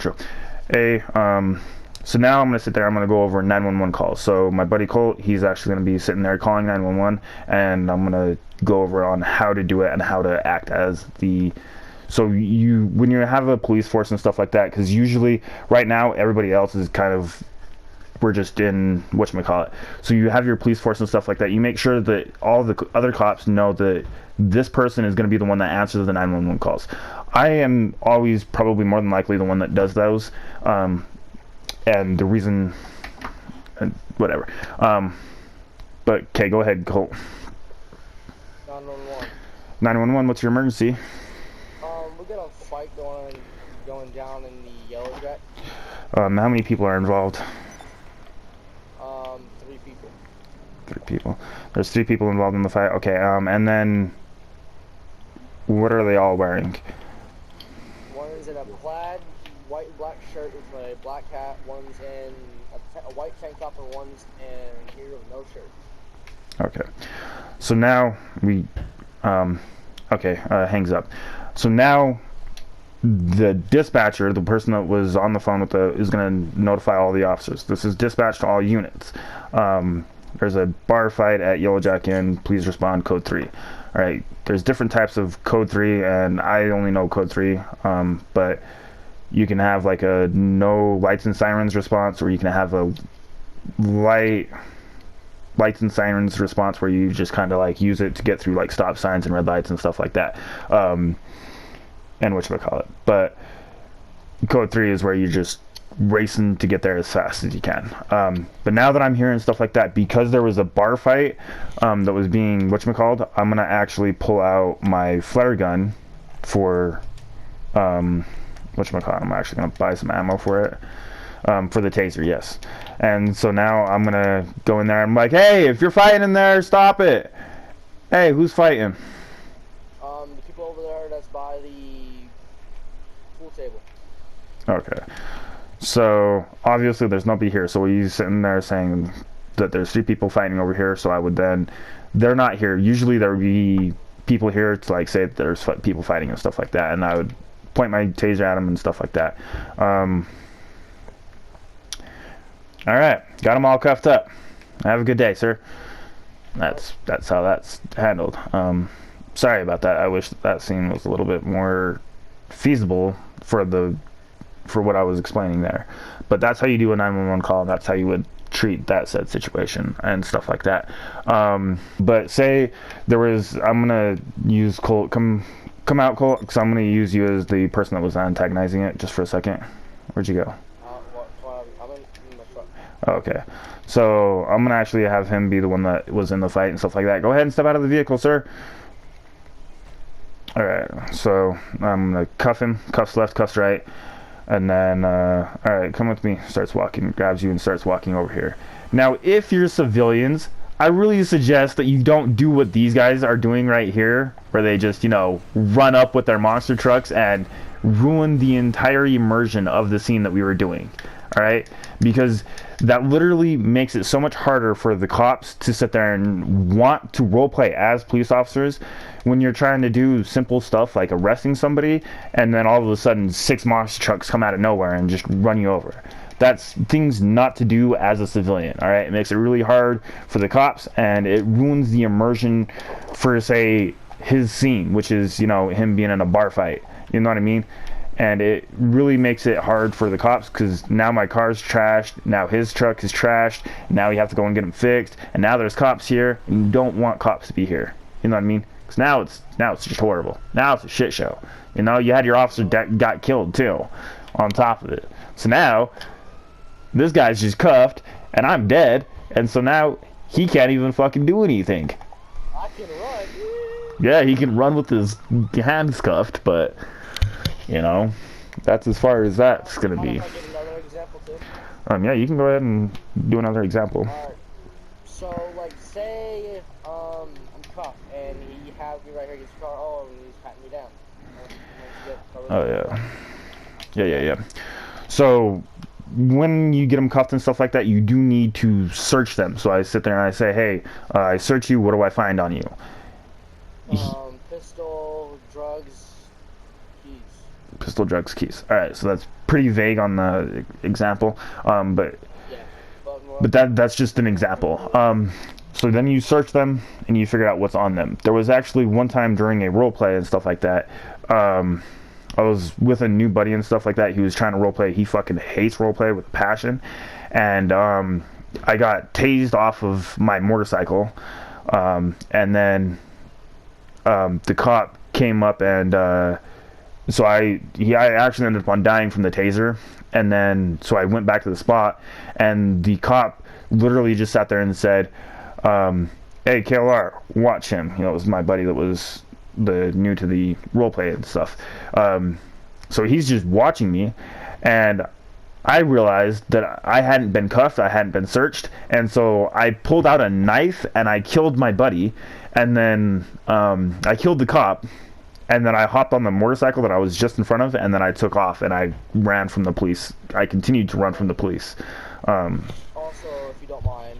true. Hey, so now I'm going to sit there, I'm going to go over 911 calls. So my buddy Colt, he's actually going to be sitting there calling 911, and I'm going to go over on how to do it and how to act as the... So when you have a police force and stuff like that, because usually right now everybody else is kind of, we're just in whatchamacallit. So you have your police force and stuff like that. You make sure that all the other cops know that this person is going to be the one that answers the 911 calls. I am always probably more than likely the one that does those. And the reason, whatever. But okay, go ahead, Colt. 911. 911, what's your emergency? We got a fight going down in the Yellow Jack. How many people are involved? 3 people. 3 people. There's 3 people involved in the fight. Okay, and then what are they all wearing? One's in a plaid white and black shirt with a black hat. One's in a white tank top, and one's in here with no shirt. Okay. So now we hangs up. So now the dispatcher, the person that was on the phone with is going to notify all the officers. This is dispatched to all units. There's a bar fight at Yellow Jack Inn. Please respond, code 3. All right. There's different types of code 3, and I only know code 3. But you can have like a no lights and sirens response, or you can have a lights and sirens response where you just kind of like use it to get through like stop signs and red lights and stuff like that. And whatchamacallit. But code 3 is where you're just racing to get there as fast as you can. But now that I'm hearing stuff like that, because there was a bar fight that was being whatchamacallit, I'm gonna actually pull out my flare gun for whatchamacallit. I'm actually gonna buy some ammo for it. For the taser, yes. And so now I'm gonna go in there. I'm like, hey, if you're fighting in there, stop it. Hey, who's fighting? The people over there that's by the pool table. Okay. So obviously there's nobody here. So he's sitting there saying that there's 3 people fighting over here. So I would then, they're not here. Usually there would be people here to like say that there's people fighting and stuff like that, and I would point my taser at them and stuff like that. All right, got them all cuffed up. Have a good day, sir. That's how that's handled. Sorry about that. I wish that scene was a little bit more feasible for what I was explaining there. But that's how you do a 911 call. And that's how you would treat that said situation and stuff like that. But say there was, I'm gonna use Colt. Come out, Colt, because I'm gonna use you as the person that was antagonizing it just for a second. Where'd you go? I'm in my truck. Okay, so I'm gonna actually have him be the one that was in the fight and stuff like that. Go ahead and step out of the vehicle, sir. All right, so I'm gonna cuff him, cuffs left, cuffs right, and then all right, come with me. Starts walking, grabs you, and starts walking over here. Now, if you're civilians, I really suggest that you don't do what these guys are doing right here, where they just, you know, run up with their monster trucks and ruin the entire immersion of the scene that we were doing. All right, because that literally makes it so much harder for the cops to sit there and want to roleplay as police officers when you're trying to do simple stuff like arresting somebody, and then all of a sudden 6 monster trucks come out of nowhere and just run you over. That's things not to do as a civilian. All right, it makes it really hard for the cops, and it ruins the immersion for, say, his scene, which is, you know, him being in a bar fight. You know what I mean? And it really makes it hard for the cops, because now my car's trashed, now his truck is trashed, now we have to go and get him fixed, and now there's cops here, and you don't want cops to be here. You know what I mean? Because now it's just horrible. Now it's a shit show. You know, you had your officer that got killed too, on top of it. So now this guy's just cuffed, and I'm dead, and so now he can't even fucking do anything. I can run. Yeah, he can run with his hands cuffed, but you know, that's as far as that's gonna be. I get another example too? Yeah, you can go ahead and do another example. Alright. So, like, say, I'm cuffed, and he has me right here, gets his car, and he's patting me down. Oh, yeah. Yeah. So, when you get them cuffed and stuff like that, you do need to search them. So I sit there and I say, hey, I search you, what do I find on you? Pistol, drugs, keys. Pistol, drugs, keys. All right, so that's pretty vague on the example, but Yeah. but that's just an example. So then you search them and you figure out what's on them. There was actually one time during a role play and stuff like that. I was with a new buddy and stuff like that. He was trying to role play. He fucking hates role play with passion, and I got tased off of my motorcycle, and then the cop came up and so I actually ended up on dying from the taser, and then so I went back to the spot, and the cop literally just sat there and said, "Hey, KLR, watch him." You know, it was my buddy that was the new to the roleplay and stuff. So he's just watching me, and I realized that I hadn't been cuffed, I hadn't been searched, and so I pulled out a knife and I killed my buddy, and then I killed the cop, and then I hopped on the motorcycle that I was just in front of, and then I took off and I ran from the police. I continued to run from the police. Also, if you don't mind,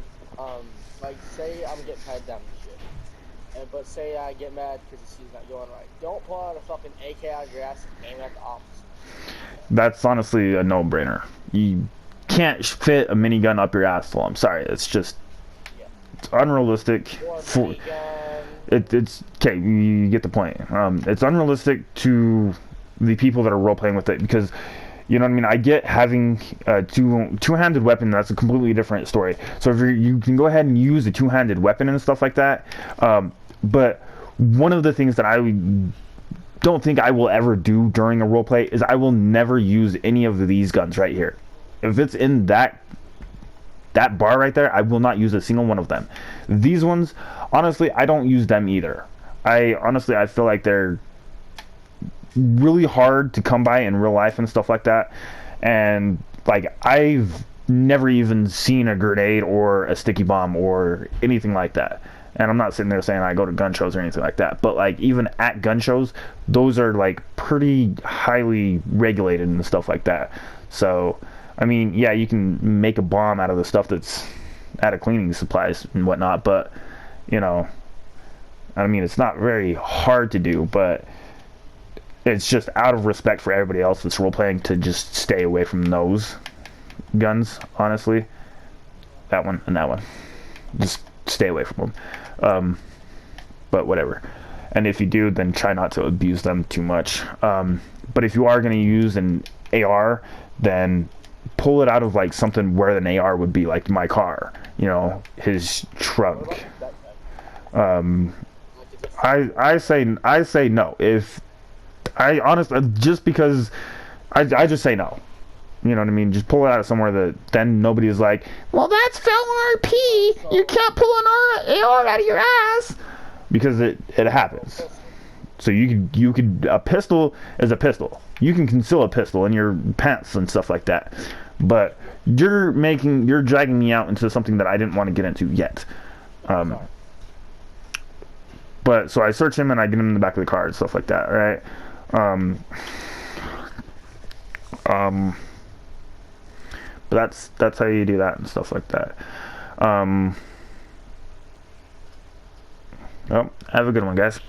like, say I'm getting tied down and shit, but say I get mad because the scene's not going right. Don't pull out a fucking AK out of your ass and aim at the officer. That's honestly a no-brainer. You can't fit a minigun up your asshole. I'm sorry, it's just it's unrealistic. It's okay. You get the point. It's unrealistic to the people that are role playing with it, because you know what I mean. I get having a two-handed weapon. That's a completely different story. So if you can go ahead and use a two-handed weapon and stuff like that. But one of the things that I don't think I will ever do during a role play is I will never use any of these guns right here. If it's in that bar right there, I will not use a single one of them. These ones, honestly, I don't use them either. I feel like they're really hard to come by in real life and stuff like that. And like, I've never even seen a grenade or a sticky bomb or anything like that. And I'm not sitting there saying I go to gun shows or anything like that, but like, even at gun shows, those are like pretty highly regulated and stuff like that. So I mean, yeah, you can make a bomb out of the stuff that's out of cleaning supplies and whatnot, but you know, I mean, it's not very hard to do, but it's just out of respect for everybody else that's role playing to just stay away from those guns. Honestly, that one and that one, just stay away from them. But whatever. And if you do, then try not to abuse them too much. But if you are going to use an AR, then pull it out of like something where an AR would be, like my car, you know, his trunk. I say no. If I honestly, just because I just say no. You know what I mean? Just pull it out of somewhere that then nobody is like, well, that's felon RP. You can't pull an AR out of your ass, because it happens. So you could a pistol is a pistol. You can conceal a pistol in your pants and stuff like that. But you're dragging me out into something that I didn't want to get into yet. But so I search him and I get him in the back of the car and stuff like that, right? But that's how you do that and stuff like that. Well, have a good one, guys.